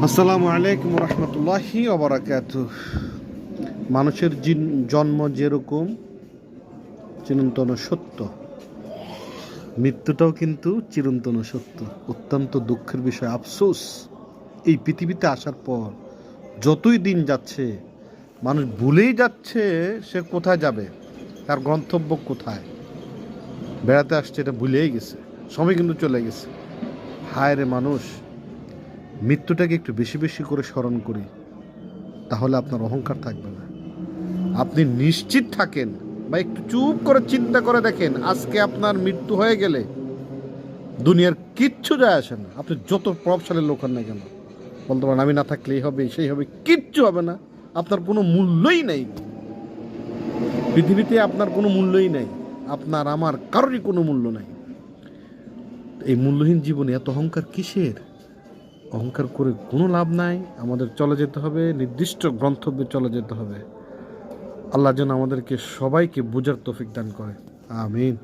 আসসালামু আলাইকুম রহমতুল্লাহি ওয়া বারাকাতুহু। মানুষের জন্ম যেরকম চিরন্তন সত্য, মৃত্যুটাও কিন্তু চিরন্তন সত্য। অত্যন্ত দুঃখের বিষয়, আফসোস, এই পৃথিবীতে আসার পর যতই দিন যাচ্ছে মানুষ ভুলেই যাচ্ছে সে কোথায় যাবে, তার গন্তব্য কোথায়। বেড়াতে আসছে এটা ভুলেই গেছে, সময় কিন্তু চলে গেছে। হায় রে মানুষ, মৃত্যুটাকে একটু বেশি বেশি করে স্মরণ করি, তাহলে আপনার অহংকার থাকবে না। আপনি নিশ্চিত থাকেন বা একটু চুপ করে চিন্তা করে দেখেন, আজকে আপনার মৃত্যু হয়ে গেলে দুনিয়ার কিচ্ছু যায় আসে না। আপনি যত প্রভাবশালী লোক হন না কেন, বলতে পারেন আমি না থাকলে এই হবে সেই হবে, কিচ্ছু হবে না। আপনার কোনো মূল্যই নেই পৃথিবীতে, আপনার কোনো মূল্যই নেই। আপনার আমার কারোরই কোনো মূল্য নাই। এই মূল্যহীন জীবনে এত অহংকার কিসের? অহংকার করে কোনো লাভ নাই। আমাদের চলে যেতে হবে, নির্দিষ্ট গন্তব্যে চলে যেতে হবে। আল্লাহ যেন আমাদেরকে সবাইকে বুঝার তৌফিক দান করে। আমিন।